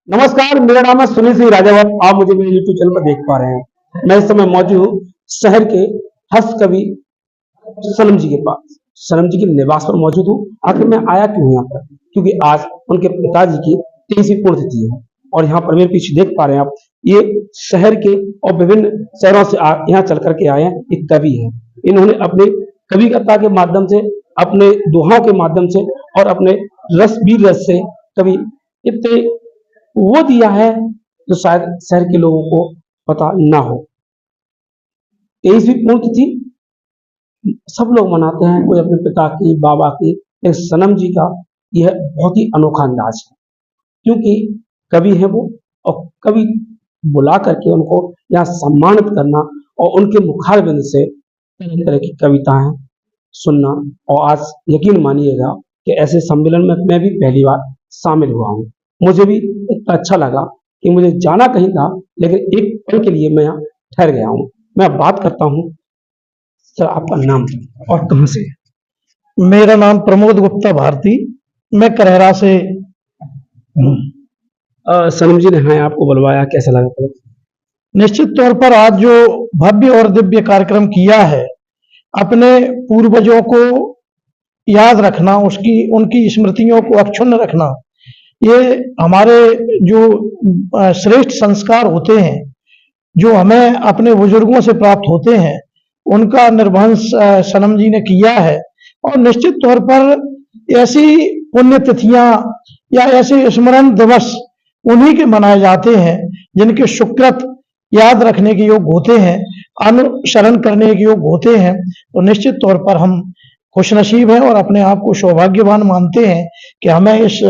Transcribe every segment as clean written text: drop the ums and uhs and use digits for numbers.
नमस्कार, मेरा नाम है सुनील सिंह राजावत। आप मुझे मेरे यूट्यूब चैनल पर देख पा रहे हैं। मैं इस समय मौजूद हूँ शहर के हस्त कवि सनम जी के पास। सनम जी के निवास पर मौजूद हूँ। आखिर मैं आया क्यों हूँ यहाँ पर? क्योंकि आज उनके पिताजी की 23वीं पुण्यतिथि है और यहाँ पर मेरे पीछे देख पा रहे हैं आप, ये शहर के और विभिन्न शहरों से यहाँ चल करके आए हैं। एक कवि है, इन्होंने अपने कविता के माध्यम से, अपने दोहाओं के माध्यम से और अपने वीर रस से कवि इतने वो दिया है जो शायद शहर के लोगों को पता ना हो। 23वीं पुण्यतिथि सब लोग मनाते हैं, कोई अपने पिता की, बाबा की। एक सनम जी का यह बहुत ही अनोखा अंदाज है, क्योंकि कवि है वो, और कवि बुला करके उनको यहाँ सम्मानित करना और उनके मुखारबिंद से तरह तरह की कविताएं सुनना। और आज यकीन मानिएगा कि ऐसे सम्मेलन में मैं भी पहली बार शामिल हुआ हूँ। मुझे भी इतना अच्छा लगा कि मुझे जाना कहीं था, लेकिन एक पल के लिए मैं यहाँ ठहर गया हूँ। मैं अब बात करता हूँ, सर आपका नाम और कहाँ से? मेरा नाम प्रमोद गुप्ता भारती, मैं करहरा से हूँ। सनम जी ने हाँ आपको बुलवाया, कैसा लगा पहले? निश्चित तौर पर आज जो भव्य और दिव्य कार्यक्रम किया है, अपने पूर्वजों को याद रखना, उसकी उनकी स्मृतियों को अक्षुण्ण रखना, ये हमारे जो श्रेष्ठ संस्कार होते हैं, जो हमें अपने बुजुर्गों से प्राप्त होते हैं, उनका निर्वहन सनम जी ने किया है। और निश्चित तौर पर ऐसी पुण्यतिथियां या ऐसे स्मरण दिवस उन्हीं के मनाए जाते हैं जिनके सुकृत याद रखने के योग्य होते हैं, अनुसरण करने के योग्य होते हैं। तो निश्चित तौर पर हम खुशनसीब हैं और अपने आप को सौभाग्यवान मानते हैं कि हमें इस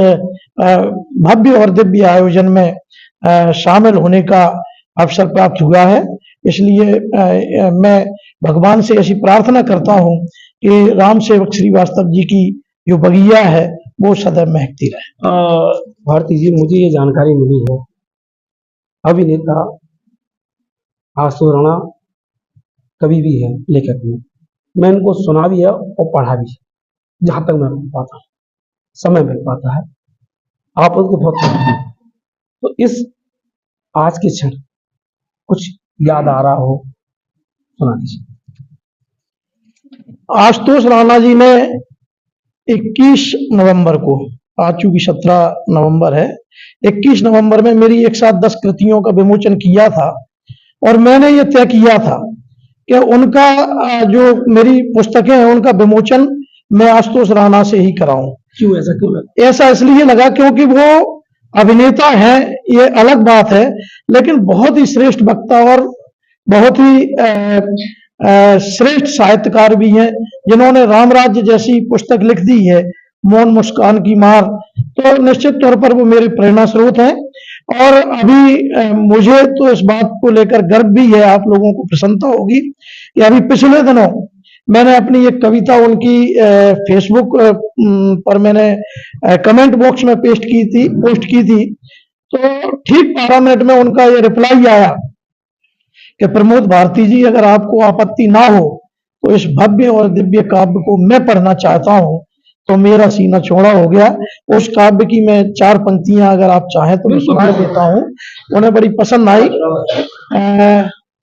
भव्य और दिव्य आयोजन में शामिल होने का अवसर प्राप्त हुआ है। इसलिए मैं भगवान से ऐसी प्रार्थना करता हूँ कि राम सेवक श्रीवास्तव जी की जो बगिया है वो सदैव महकती रहे। भारती जी, मुझे ये जानकारी मिली है, अभिनेता आशु राणा कवि भी है, लेखक भी। मैं इनको सुना भी है और पढ़ा भी है, जहां तक मैं पढ़ पाता हूँ, समय मिल पाता है। आप उनको बहुत पढ़ते हैं, तो इस आज के क्षण कुछ याद आ रहा हो, सुना दीजिए। आशुतोष राणा जी ने 21 नवंबर को, आज चूंकि 17 नवंबर है, 21 नवंबर में मेरी एक साथ 10 कृतियों का विमोचन किया था और मैंने ये तय किया था कि उनका जो मेरी पुस्तकें हैं उनका विमोचन मैं आशुतोष राणा से ही कराऊं। क्यों ऐसा क्यों लगा? ऐसा इसलिए लगा क्योंकि वो अभिनेता हैं, ये अलग बात है, लेकिन बहुत ही श्रेष्ठ वक्ता और बहुत ही श्रेष्ठ साहित्यकार भी हैं, जिन्होंने राम राज्य जैसी पुस्तक लिख दी है, मौन मुस्कान की मार। तो निश्चित तौर पर वो मेरे प्रेरणा स्रोत हैं। और अभी मुझे तो इस बात को लेकर गर्व भी है, आप लोगों को प्रसन्नता होगी कि अभी पिछले दिनों मैंने अपनी एक कविता उनकी फेसबुक पर मैंने कमेंट बॉक्स में पोस्ट की थी। तो ठीक 12 मिनट में उनका ये रिप्लाई आया कि प्रमोद भारती जी, अगर आपको आपत्ति ना हो तो इस भव्य और दिव्य काव्य को मैं पढ़ना चाहता हूं। तो मेरा सीना चौड़ा हो गया। उस काव्य की मैं 4 पंक्तियां अगर आप चाहें तो मैं सुना देता हूं, उन्हें बड़ी पसंद आई।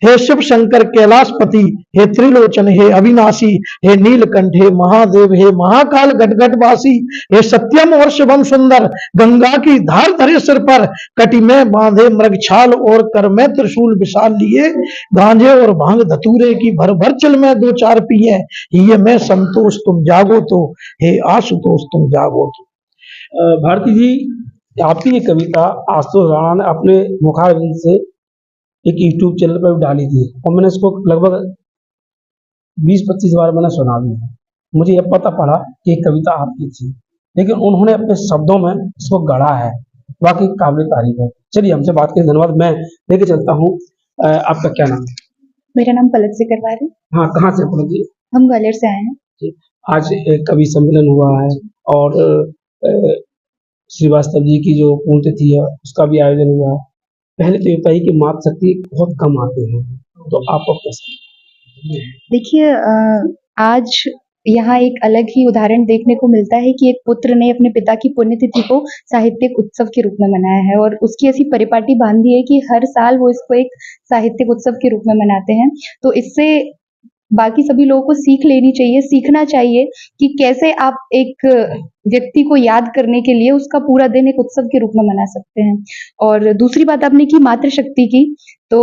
हे शिव शंकर कैलाशपति, हे त्रिलोचन, हे अविनाशी, हे नीलकंठ, हे महादेव, हे महाकाल घटघटवासी, हे सत्यम और शिवम सुंदर, गंगा की धार धरे सिर पर, कटी में बांधे मृगछाल और कर में त्रिशूल विशाल लिए, गांजे और भांग धतूरे की भर भर चल में 2-4 पिए, ये मैं संतोष तुम जागो तो, हे आशुतोष तुम जागो तो। भारती जी, आपकी ये कविता आशुतोष राणा ने अपने मुखारबिंद से एक यूट्यूब चैनल पर भी डाली थी और मैंने इसको लगभग 20-25 बार मैंने सुना भी है। मुझे यह पता पड़ा कि ये कविता आपकी थी, लेकिन उन्होंने अपने शब्दों में इसको गढ़ा है। वाकई काबिल तारीफ है। चलिए, हमसे बात करें, धन्यवाद। मैं लेके चलता हूँ। आपका क्या नाम है? मेरा नाम पलक सिकरवार है। हाँ, कहाँ से पलक जी? हम ग्वालियर से आए हैं। आज एक कवि सम्मेलन हुआ है और श्रीवास्तव जी की जो पुण्यतिथि है उसका भी आयोजन हुआ है। पहले तो ये बताइए कि मातृशक्ति बहुत कम आते हैं, तो आपको कैसा? देखिए, आज यहाँ एक अलग ही उदाहरण देखने को मिलता है कि एक पुत्र ने अपने पिता की पुण्यतिथि को साहित्यिक उत्सव के रूप में मनाया है और उसकी ऐसी परिपाटी बांधी है कि हर साल वो इसको एक साहित्यिक उत्सव के रूप में मनाते हैं। तो इससे बाकी सभी लोगों को सीख लेनी चाहिए, सीखना चाहिए कि कैसे आप एक व्यक्ति को याद करने के लिए उसका पूरा दिन एक उत्सव के रूप में मना सकते हैं। और दूसरी बात आपने की मातृशक्ति की, तो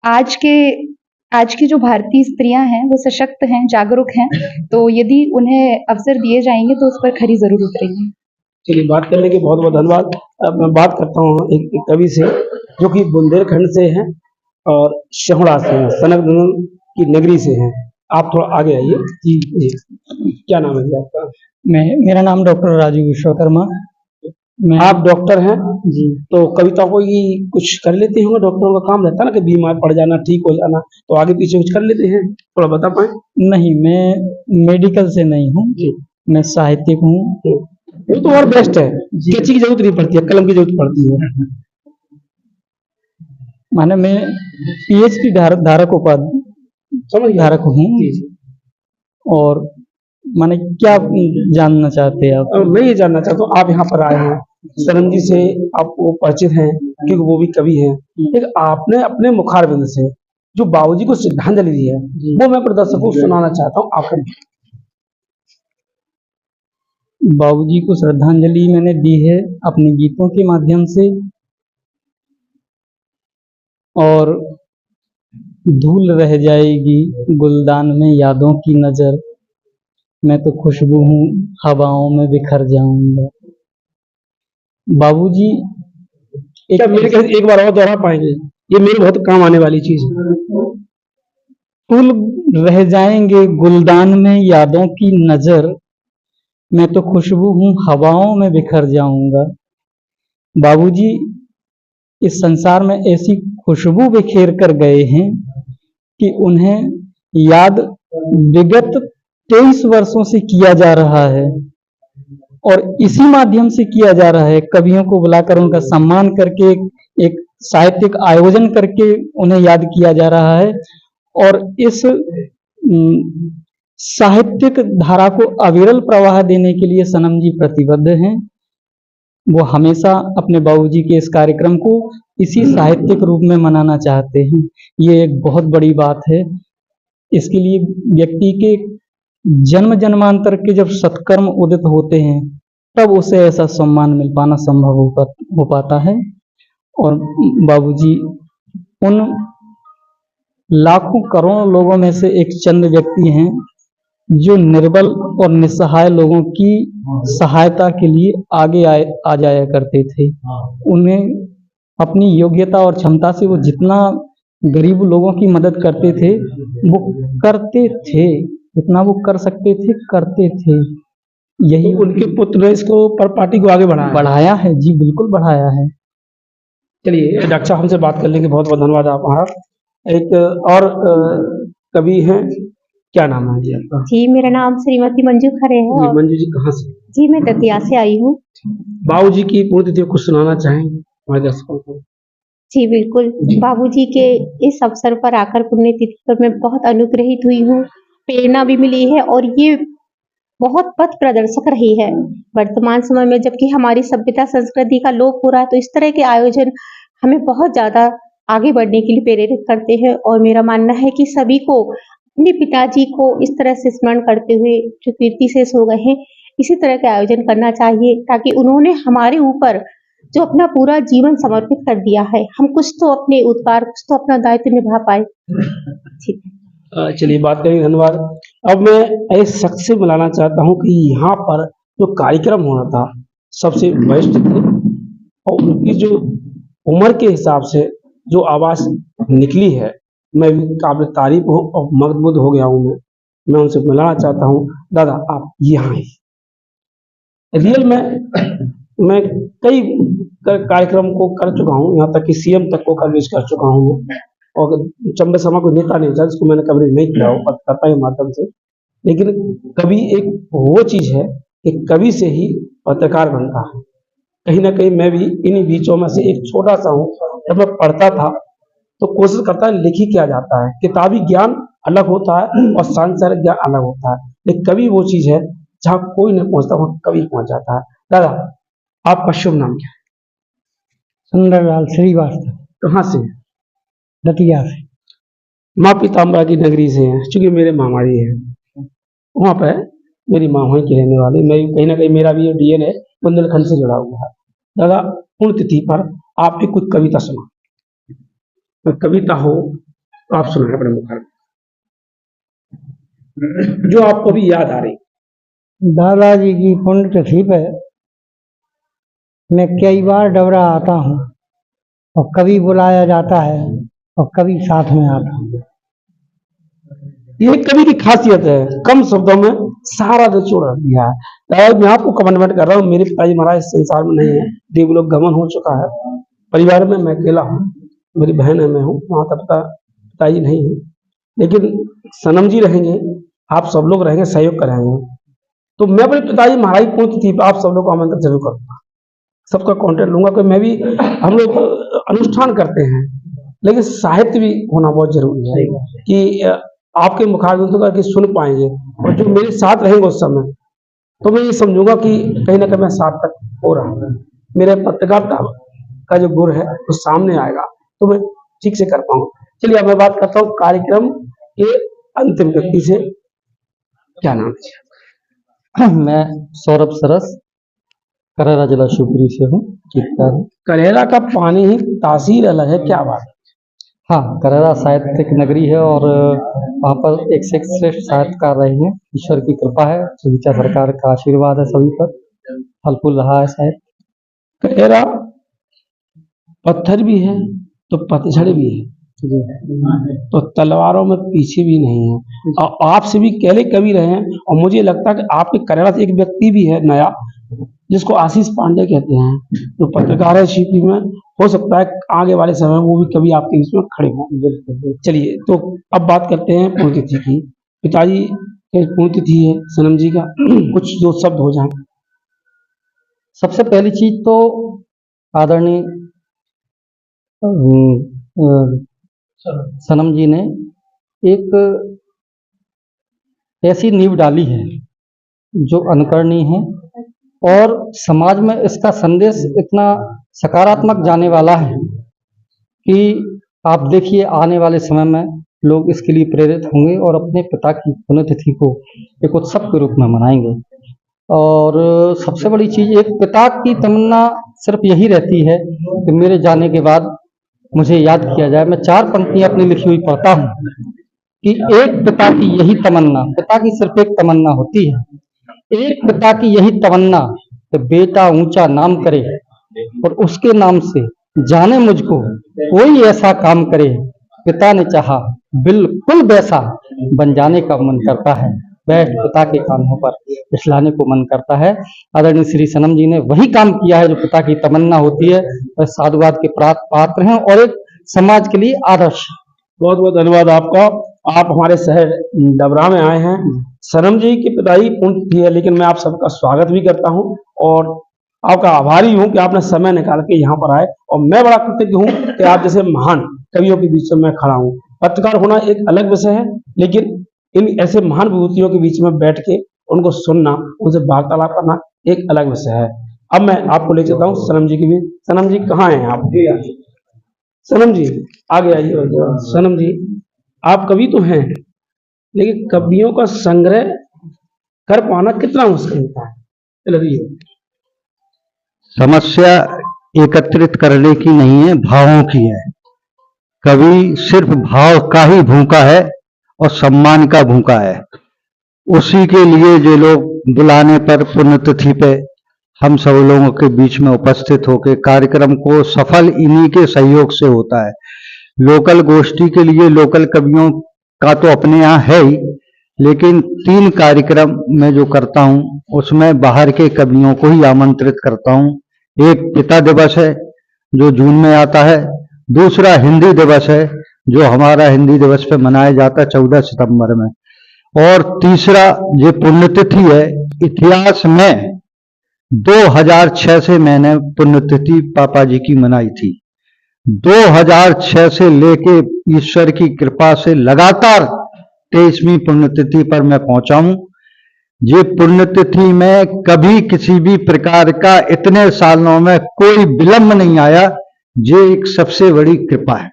आज की जो भारतीय स्त्रियां हैं वो सशक्त हैं, जागरूक हैं, तो यदि उन्हें अवसर दिए जाएंगे तो उस पर खरी जरूर उतरेंगी। चलिए, बात करने के बहुत बहुत धन्यवाद। अब मैं बात करता हूँ एक कवि से जो कि बुंदेलखंड से हैं और शहुड़ा से हैं, सनक की नगरी से हैं। आप थोड़ा आगे आइए। जी जी, क्या नाम है जी आपका? मेरा नाम डॉक्टर राजू विश्वकर्मा। आप डॉक्टर हैं जी। तो कविता को ही कुछ कर लेते होंगे? डॉक्टरों का काम रहता है ना कि बीमार पड़ जाना, ठीक हो जाना, तो आगे पीछे कुछ कर लेते हैं, थोड़ा बता पाए? नहीं, मैं मेडिकल से नहीं हूँ, मैं साहित्यिक हूँ। वो तो और बेस्ट है, कैंची की जरूरत नहीं पड़ती है, कलम की जरूरत पड़ती है। माने मैं पीएचडी धारक उपाधि समझ गया। धारक हूँ। और माने क्या जानना चाहते हैं आप? मैं ये जानना चाहता हूँ, आप यहाँ पर आए हैं, सनम जी से आपको परिचित हैं क्योंकि वो भी कवि हैं। एक आपने अपने मुखारबिंद से जो बाबूजी को श्रद्धांजलि दी है वो मैं प्रदर्शकों को सुनाना चाहता हूँ। आप बाबूजी को श्रद्धांजलि मैंने दी है अपने गीतों के माध्यम से। और धूल रह जाएगी गुलदान में यादों की नजर, मैं तो खुशबू हूँ हवाओं में बिखर जाऊंगा। बाबूजी मेरे ख्याल से एक बार और दोहरा पाएंगे? ये मेरे बहुत काम आने वाली चीज है। फूल रह जाएंगे गुलदान में यादों की नजर, मैं तो खुशबू हूँ हवाओं में बिखर जाऊंगा। बाबूजी इस संसार में ऐसी खुशबू बिखेर कर गए हैं कि उन्हें याद विगत 23 वर्षों से किया जा रहा है और इसी माध्यम से किया जा रहा है। कवियों को बुलाकर उनका सम्मान करके एक साहित्यिक आयोजन करके उन्हें याद किया जा रहा है। और इस साहित्यिक धारा को अविरल प्रवाह देने के लिए सनम जी प्रतिबद्ध हैं। वो हमेशा अपने बाबूजी के इस कार्यक्रम को इसी साहित्यिक रूप में मनाना चाहते हैं। ये एक बहुत बड़ी बात है। इसके लिए व्यक्ति के जन्म जन्मांतर के जब सत्कर्म उदित होते हैं तब उसे ऐसा सम्मान मिल पाना संभव हो पाता है। और बाबूजी उन लाखों करोड़ों लोगों में से एक चंद व्यक्ति हैं जो निर्बल और निस्सहाय लोगों की सहायता के लिए आगे आ जाया करते थे। उन्हें अपनी योग्यता और क्षमता से वो जितना गरीब लोगों की मदद करते थे वो करते थे, जितना वो कर सकते थे करते थे। यही उनके पुत्र ने इसको पर पार्टी को आगे बढ़ाया है। जी बिल्कुल बढ़ाया है। चलिए, डॉक्टर साहब हमसे बात करने के बहुत बहुत धन्यवाद आपका। एक और कवि हैं, क्या नाम है जी आपका? जी, मेरा नाम श्रीमती मंजू खरे है। और मंजू जी कहाँ से? जी, मैं दतिया से आई हूँ। बाबूजी की पुण्यतिथि को कुछ सुनाना चाहेंगे हमारे दर्शकों को? जी बिल्कुल, बाबूजी के इस अवसर पर आकर पुण्यतिथि पर मैं बहुत अनुग्रहित हुई हूँ, प्रेरणा भी मिली है और ये बहुत पथ प्रदर्शक रही है। वर्तमान समय में जबकि हमारी सभ्यता संस्कृति का लोप हो रहा है तो इस तरह के आयोजन हमें बहुत ज्यादा आगे बढ़ने के लिए प्रेरित करते हैं। और मेरा मानना है कि सभी को अपने पिताजी को इस तरह से स्मरण करते हुए जो कीर्ति शेष हो गए हैं, इसी तरह के आयोजन करना चाहिए ताकि उन्होंने हमारे ऊपर जो अपना पूरा जीवन समर्पित कर दिया है, हम कुछ तो अपने उद्गार, कुछ तो अपना दायित्व निभा पाए। चलिए, बात करेंगे, धन्यवाद। अब मैं इस शख्स से मिलाना चाहता हूँ कि यहाँ पर जो कार्यक्रम होना था सबसे बेस्ट थे और उनकी जो उम्र के हिसाब से जो आवाज निकली है, मैं भी काबिल तारीफ हूँ और मगबूद हो गया हूँ। मैं उनसे मिलाना चाहता हूँ। दादा, आप यहाँ आइए। रियल में मैं कई कार्यक्रम को कर चुका हूँ, यहाँ तक कि सीएम तक को कवरेज कर चुका हूँ और चंबे समा कोई नेता नहीं था जिसको मैंने कवरेज नहीं किया हो पत्रकारिता के माध्यम से। लेकिन कवि एक वो चीज है कि कवि से ही पत्रकार बनता है। कहीं ना कहीं मैं भी इन्हीं बीचों में से एक छोटा सा हूँ। जब मैं पढ़ता था तो कोशिश करता है लिख ही क्या जाता है। किताबी ज्ञान अलग होता है और सांसारिक ज्ञान अलग होता है। एक कवि वो चीज है जहाँ कोई नहीं पहुंचता वहां कवि पहुंच जाता है। दादा, आपका शुभ नाम क्या है? सुंदरलाल श्रीवास्तव, कहाँ से? दतिया से। माँ पीताम्बरा की नगरी से हैं, चूंकि मेरे मामा जी हैं वहां पर, मेरी माँ वहीं की रहने वाली, मैं कहीं ना कहीं मेरा भी डीएनए बुंदेलखंड से जुड़ा हुआ है। दादा, पुण्यतिथि पर आपकी कुछ कविता सुना, कोई कविता हो तो आप सुनाए अपने मुखार में, जो आपको भी याद आ रही। दादाजी की पुण्यतिथि पे मैं कई बार डबरा आता हूँ और कभी बुलाया जाता है और कभी साथ में आता हूँ। ये कवि की खासियत है, कम शब्दों में सारा दिल छोड़ दिया है। मैं आपको कमेंटमेंट कर रहा हूँ, मेरे पिताजी महाराज इस संसार में नहीं है, देवलोक गमन हो चुका है। परिवार में मैं अकेला हूँ, मेरी बहन है, मैं हूँ, माता पिताजी नहीं है, लेकिन सनम जी रहेंगे, आप सब लोग रहेंगे, सहयोग करेंगे। तो मैं अपने पिताजी महाराज की पुण्यतिथि पर आप सब लोग को आमंत्रित जरूर करूंगा, सबका कॉन्टेक्ट लूंगा, कि मैं भी, हम लोग अनुष्ठान करते हैं लेकिन साहित्य भी होना बहुत जरूरी है कि आपके मुखारबिंदों का कि सुन पाएंगे, और जो मेरे साथ रहेंगे उस समय, तो मैं ये समझूंगा कि कहीं ना कहीं मैं सार्थक हो रहा हूँ, मेरे पत्रकारिता का जो गुण है वो सामने आएगा, तो मैं ठीक से कर पाऊंगा। चलिए अब मैं बात करता हूँ कार्यक्रम के अंतिम व्यक्ति से। क्या नाम है? मैं सौरभ सरस, करेरा जिला शिवपुरी से हूँ, गीतकार हूँ। करेरा का पानी ही तासीर अलग है, क्या बात है। हाँ, करेरा साहित्यिक नगरी है और वहाँ पर एक से एक श्रेष्ठ साहित्यकार रहे हैं, ईश्वर की कृपा है, सुविचा सरकार का आशीर्वाद है सभी पर, फल फूल रहा है साहित्य। करेरा पत्थर भी है तो पतझड़ भी है, तो तलवारों में पीछे भी नहीं है, और आपसे भी कहले कवि रहे हैं, और मुझे लगता है कि आपके करेरा से एक व्यक्ति भी है नया, जिसको आशीष पांडे कहते हैं, जो पत्रकार है शिवपुरी में, हो सकता है आगे वाले समय में वो भी कभी आपके बीच में खड़े हों। चलिए तो अब बात करते हैं पुण्यतिथि की। पिताजी की पुण्यतिथि है, सनम जी का कुछ दो शब्द हो जाए। सबसे पहली चीज तो आदरणीय सनम जी ने एक ऐसी नींव डाली है जो अनुकरणीय है, और समाज में इसका संदेश इतना सकारात्मक जाने वाला है कि आप देखिए आने वाले समय में लोग इसके लिए प्रेरित होंगे और अपने पिता की पुण्यतिथि को एक उत्सव के रूप में मनाएंगे। और सबसे बड़ी चीज, एक पिता की तमन्ना सिर्फ यही रहती है कि मेरे जाने के बाद मुझे याद किया जाए। मैं 4 पंक्तियां अपनी लिखी हुई पढ़ता हूँ कि एक पिता की यही तमन्ना, पिता की सिर्फ एक तमन्ना होती है, एक पिता की यही तमन्ना कि बेटा ऊंचा नाम करे और उसके नाम से जाने मुझको कोई ऐसा काम करे, पिता ने चाहा बिल्कुल वैसा बन जाने का मन करता है, बैठ पिता के कानों पर इस्लाने को मन करता है। आदरणीय श्री सनम जी ने वही काम किया है जो पिता की तमन्ना होती है, वह साधुवाद के पात्र हैं और एक समाज के लिए आदर्श। बहुत बहुत धन्यवाद आपका, आप हमारे शहर डबरा में आए हैं। सनम जी की पिताई पुण्यतिथि है, लेकिन मैं आप सबका स्वागत भी करता हूं और आपका आभारी हूं कि आपने समय निकाल के यहाँ पर आए, और मैं बड़ा कृतज्ञ हूं कि आप जैसे महान कवियों के बीच में मैं खड़ा हूं। पत्रकार होना एक अलग विषय है, लेकिन इन ऐसे महान विभूतियों के बीच में बैठ के उनको सुनना, उनसे वार्तालाप करना एक अलग विषय है। अब मैं आपको ले चलता हूँ सनम जी के बीच। सनम जी कहाँ हैं आप? सनम जी आगे आइए। सनम जी, आप कवि तो हैं, लेकिन कवियों का संग्रह कर पाना कितना मुश्किल होता है? चलिए। समस्या एकत्रित करने की नहीं है, भावों की है। कवि सिर्फ भाव का ही भूखा है और सम्मान का भूखा है। उसी के लिए जो लोग बुलाने पर पुण्यतिथि पे हम सब लोगों के बीच में उपस्थित होकर कार्यक्रम को सफल इन्हीं के सहयोग से होता है। लोकल गोष्ठी के लिए लोकल कवियों का तो अपने यहाँ है ही, लेकिन 3 कार्यक्रम मैं जो करता हूँ उसमें बाहर के कवियों को ही आमंत्रित करता हूँ। एक पिता दिवस है जो जून में आता है, दूसरा हिंदी दिवस है जो हमारा हिंदी दिवस पे मनाया जाता है 14 सितंबर में, और तीसरा ये पुण्यतिथि है। इतिहास में 2006 से मैंने पुण्यतिथि पापा जी की मनाई थी। 2006 से लेके ईश्वर की कृपा से लगातार 23वीं पुण्यतिथि पर मैं पहुंचा हूं। ये पुण्यतिथि में कभी किसी भी प्रकार का इतने सालों में कोई विलंब नहीं आया। ये एक सबसे बड़ी कृपा है,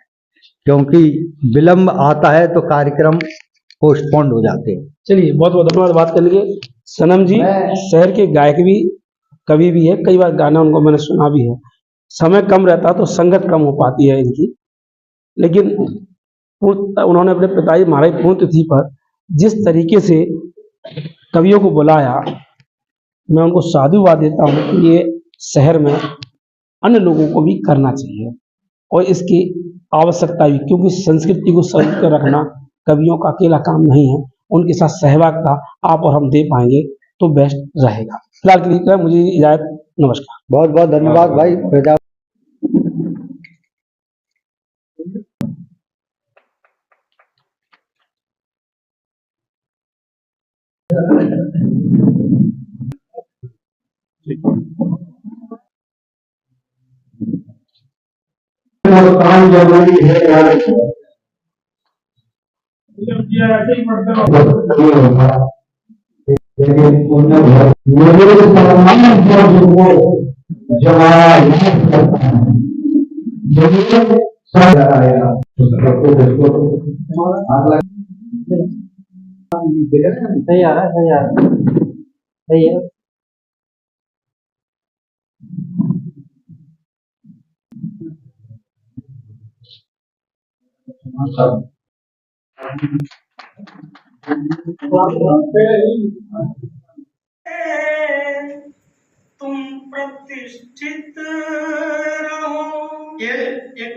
क्योंकि विलंब आता है तो कार्यक्रम पोस्टपोन्ड हो जाते हैं। चलिए, बहुत बहुत धन्यवाद बात करने के लिए। सनम जी शहर के गायक भी, कवि भी है, कई बार गाना उनको मैंने सुना भी है। समय कम रहता तो संगत कम हो पाती है इनकी, लेकिन उन्होंने अपने पिताजी महाराज पुण्यतिथि पर जिस तरीके से कवियों को बुलाया, मैं उनको साधुवाद देता हूँ कि ये शहर में अन्य लोगों को भी करना चाहिए और इसकी आवश्यकता भी, क्योंकि संस्कृति को संजो कर रखना कवियों का अकेला काम नहीं है। उनके साथ सहभागिता आप और हम दे पाएंगे तो बेस्ट रहेगा। फिलहाल के लिए मुझे इजाजत, नमस्कार। बहुत बहुत धन्यवाद भाई। प्रजा काम जरूरी है यार। लेकिन मेरे सम्मान को जवाब आएगा सही आ रहा है, सही आ रहा है, सही है। तुम प्रतिष्ठित रहो। ये एक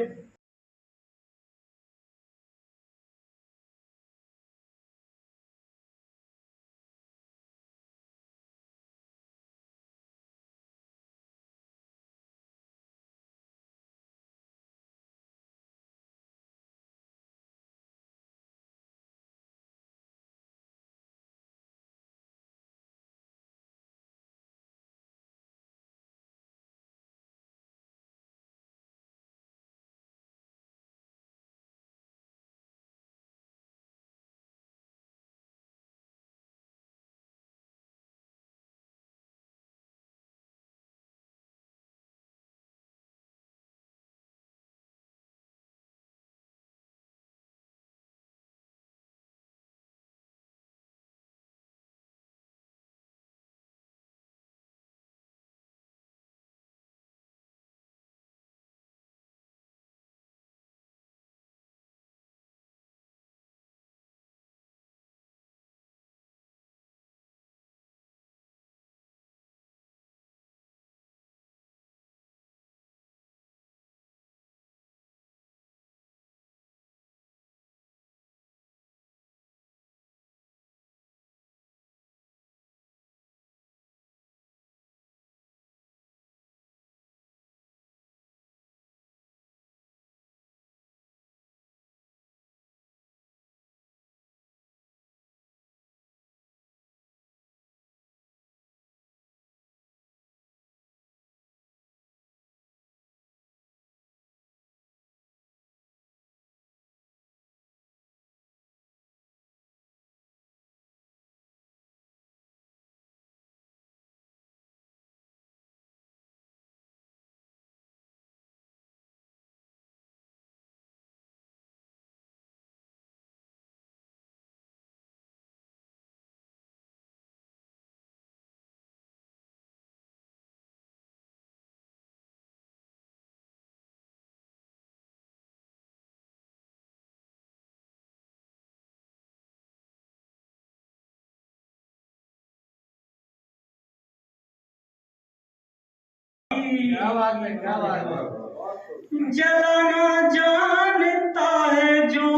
जलाना जानता है जो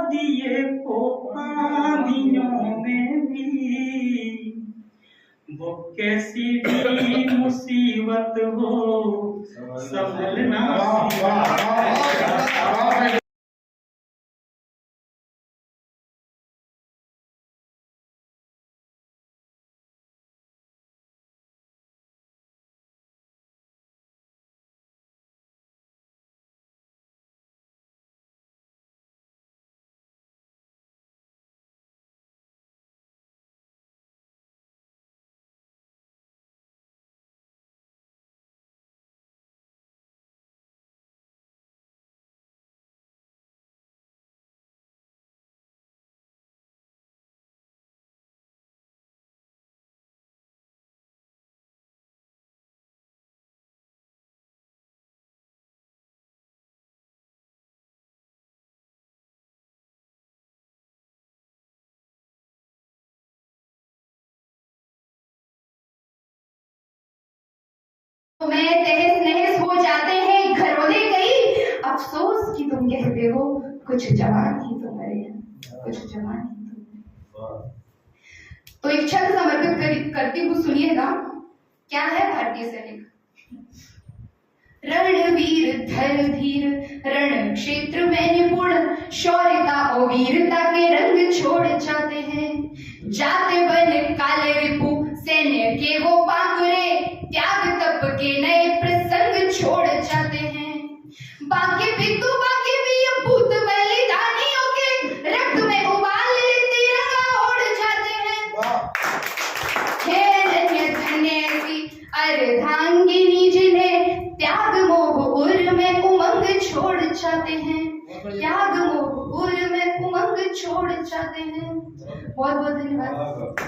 दिए को आंधियों में भी, वो कैसी भी मुसीबत हो संभलना मैं तहस नहस हो जाते हैं घरों कई, अफसोस कि तुम कहते हो कुछ जवान ही तो मरे, कुछ जवान ही तो मरे। तो एक छंद समर्पित करती हूँ, सुनिएगा। क्या है भारतीय सैनिक? रणवीर धीर रण क्षेत्र में निपुण, शौर्यता और वीरता के रंग छोड़ जाते हैं। जाते बन काले रिपु सैन्य के वो पाकुरे, त्याग तप के नए प्रसंग छोड़ जाते हैं। बाकी भी ये भूत बलिदानियों के रक्त में उबाल तिरंगा ओढ़ जाते हैं। धन्य धन्य ऐसी अर्धांगिनी जिन्हें त्याग मोह उर में उमंग छोड़ जाते हैं, त्याग मोह उर में उमंग छोड़ जाते हैं। बहुत बहुत धन्यवाद।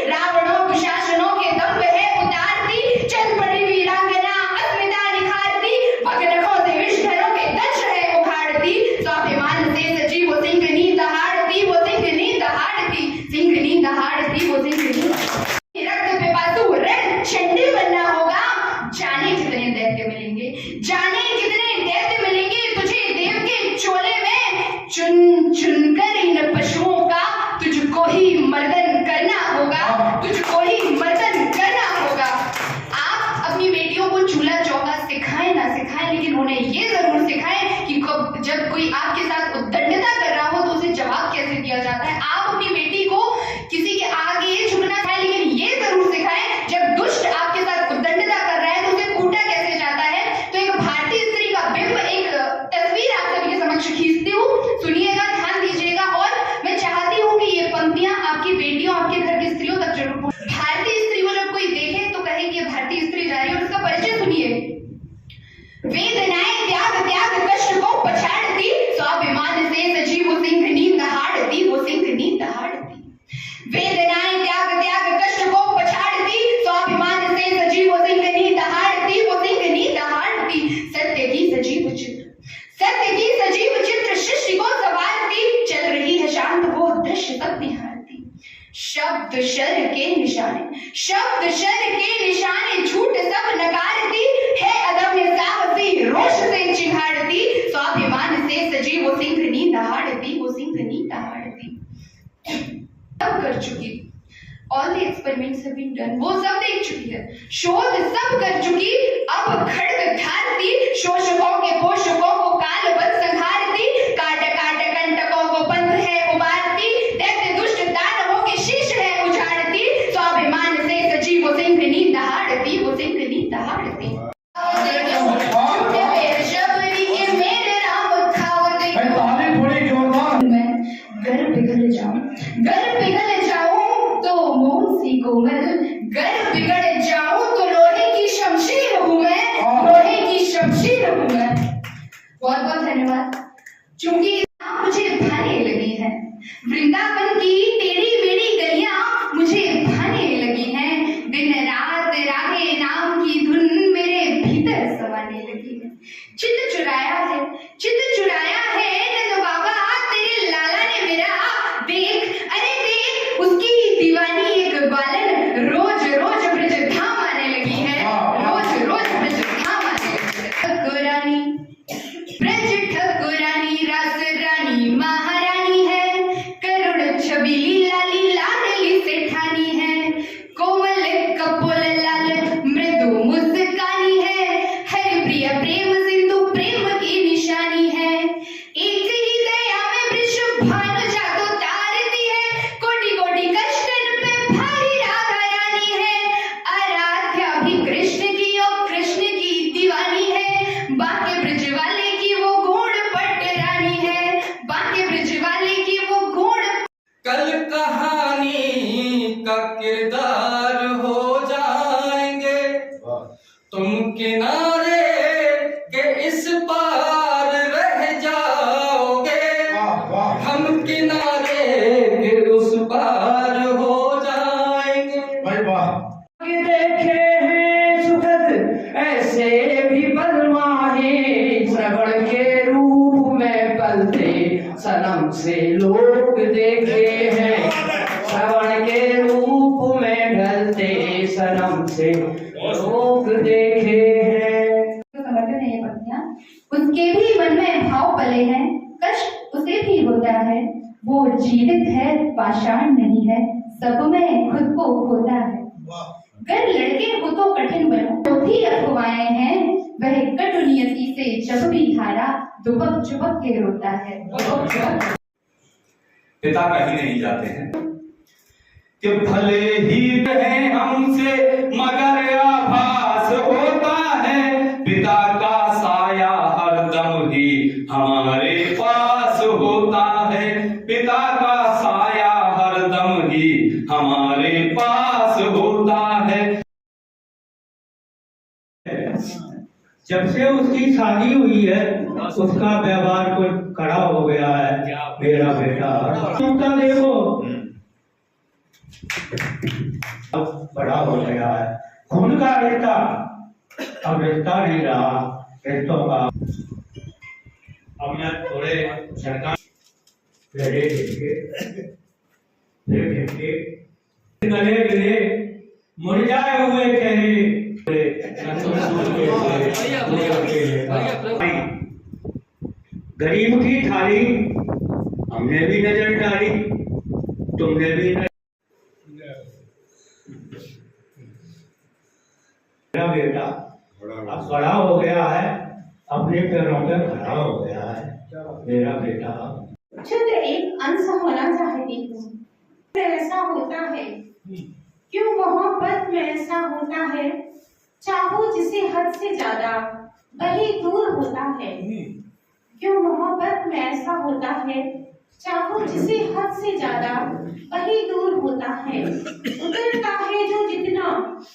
रावणों दुशासनों के दंभ है उतारती, चल पड़ी वीरांगना अस्मिता निखारती, भगनखों से विषधरों के दंश है उखाड़ती, स्वाभिमान से सजी वो सिंहनी दहाड़ती, वो सिंहनी दहाड़ती, सिंहनी दहाड़ती, वो सिंहनी रक्त पे पासु रण चंडी बनना होगा। जाने कितने दैत्य मिलेंगे, जाने कितने दैत्य मिलेंगे तुझे देव के चोले में, चुन चुन कर इन पशुओं का तुझको ही मर्दन करना होगा, तुझको ही मर्दन करना होगा। आप अपनी बेटियों को चूल्हा चौका सिखाएं ना सिखाएं, लेकिन उन्हें ये जरूर सिखाएं कि जब कोई आपके साथ उद्दंडता कर रहा हो तो उसे जवाब कैसे दिया जाता है। आप अपनी बेटी को किसी के आगे झुकना सिखाएं, लेकिन ये जरूर सिखाएं जब दुष्ट आपके साथ उद्दंडता कर रहा है तो उसे कूटा कैसे जाता है। तो एक भारतीय स्त्री का बिंब, एक तस्वीर आप सभी के समक्ष खींचती हूँ, सुनिएगा, ध्यान दीजिएगा। और मैं चाहती हूँ कि ये पंक्तियां आपकी बेटियों, आपके घर की स्त्रियों तक जरूर पहुंचे। भारतीय स्त्री को जब कोई देखे तो कहे कि ये भारतीय स्त्री जा रही है, और उसका परिचय सुनिए। वेदनाएं त्याग त्याग कष्ट को पछाड़ती, स्वाभिमान से सजी वो सिंहनी दहाड़ती, वो सिंहनी दहाड़ती। वेदनाएं त्याग त्याग कष्ट को पछाड़ती, स्वाभिमान से सजी वो सिंहनी दहाड़ती, वो सिंहनी दहाड़ती। सत्य की सजीव चित्र, सत्य की सजीव चित्र सृष्टि को संवारती, चल रही है शांत वो दृश्य सब निहारती। शब्द शर के निशाने, शब्द शर के निशाने, झूठ सब नकारती, है अदम्य साहसी रोष से चिघाड़ती, स्वाभिमान से सजी वो सिंहनी दहाड़ती, वो सिंहनी दहाड़ती। सब कर चुकी, all the experiments have been done, वो सब देख चुकी है, शोध सब कर चुकी, अब खड्ग धारती, शोषकों के पोषकों को काल बल संहारती, काट काट कंटकों को पंथ है उबारती, दैत्य दुष्ट दानवों के शीश है उजाड़ती, स्वाभिमान से सजी वो सिंहनी दहाड़ती, वो सिंहनी दहाड़ती। घर पिघल जाऊं तो मोम सी कोमल, घर बिगड़ जाऊं तो लोहे की शमशीर हूं मैं, लोहे की शमशीर हूं मैं। बहुत बहुत धन्यवाद। चूंकि मुझे भाने लगी है, वृंदावन की टेढ़ी मेढ़ी गलियां मुझे भाने लगी हैं, दिन रात रागे नाम की धुन मेरे भीतर समाने लगी है। चित्त चुराया है, चित्त चुराया है नंद बाबा तेरे लाला ने मेरा, देख अरे देख उसकी दीवानी एक बालन, रोज रोज ब्रज धाम आने लगी है, रोज रोज ब्रज धाम आने लगी है। ठकुरानी ब्रज ठकुरानी रास रानी महारानी है, करुण छबीली लाली लाडली सेठानी है, कोमल कपोल लाल मृदु मुस्कानी है, हरि प्रिय प्रेम सिंधु प्रेम की निशानी है। एक ही दया में वृषभ भानु जादू तारती है, कोटि कोटि कष्टन पे भारी राधा रानी है, आराध्या भी कृष्ण की और कृष्ण की दीवानी है, बाके ब्रज वाले की वो गूढ़ पट रानी है, बाके ब्रज वाले की वो गूढ़। कल कहानी का किरदार हो जाएंगे, तुम किनारे के इस पार रह जाओगे, हम किनारे के उस पार हो जाएंगे। देखे हैं सुखद ऐसे भी बलवाहे, श्रवण के रूप में पलते सनम से लोग देखे हैं, श्रवण के रूप में ढलते सनम से लोग देखे उसके भी मन में भाव पले हैं, कष्ट उसे भी होता है। वो जीवित है, पाषाण नहीं है, सब में खुद को खोता है। गर लड़के हो तो कठिन बनो, तो भी अफवाहें हैं। वह कटु नियति से जब भी हारा, दुबक चुबक के रोता है। पिता कहीं नहीं जाते हैं कि भले ही कहें हमसे, मगर आभास होता है। पिता का साया हरदम ही हमारे पास होता है। पिता का साया हरदम ही हमारे पास होता है। जब से उसकी शादी हुई है उसका व्यवहार कुछ कड़ा हो गया है। मेरा बेटा उसका देखो अब बड़ा हो गया है। खून का रिश्ता अब रिश्ता नहीं रहा रिश्तों का। अब मैं थोड़े सरकार गले गिले मुरझाए हुए चेहरे गरीब की थाली हमने भी नजर डाली, तुमने भी मेरा बेटा अब बड़ा हो गया है, अपने पैरों पे खड़ा हो गया है। मेरा बेटा चंद्र एक अंश होना चाहती हूँ, ऐसा होता है। क्यों मोहब्बत में ऐसा होता है, चाहो जिसे हद से ज्यादा वही दूर होता है। क्यों मोहब्बत में ऐसा होता है, चाहो जिसे हद से ज्यादा वही दूर होता है। उतरता है जो जितना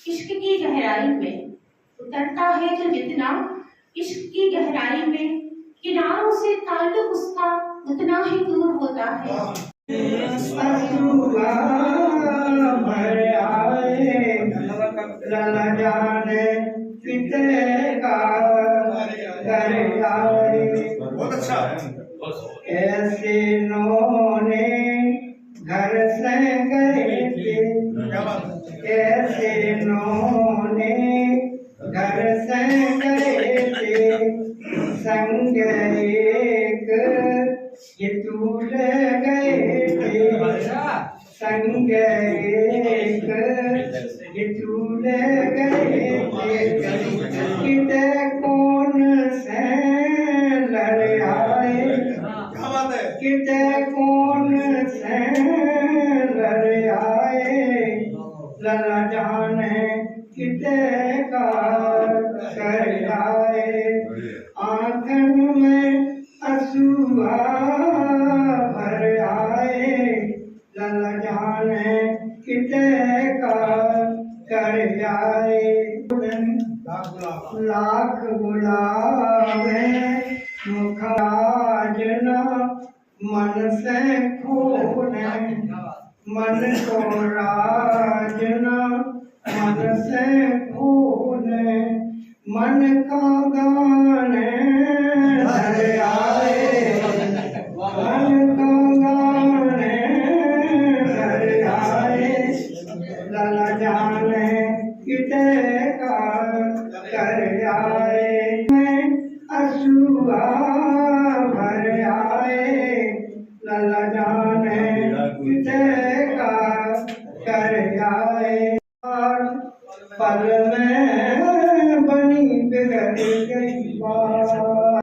इश्क की गहराई में, उतरता है जो जितना इश्क की गहराई में, किनारों से ताल्लुक उसका उतना ही दूर होता है। बहुत अच्छा। ऐसे नोने घर से गए थे, ऐसे नोने घर से गए थे, संग एक ये टूट गए थे, संग एक ये टूट गए थे। किते कौन से लड़ आए, किते कौन से लड़ आए, लला जाने किते का कर आए। आंखन में असूआ भर आए, लला जाने किते का कर आए। लाख बुलावे मुखाज न मन से खोने, मन को राजना मन से खोने, मन का गाने धर आए, मन का गाने धर आए। लला जाने किते का कर आए, असूआ भर आए, लला जाने किते का कर आए। पल में बनी बिगड़ गई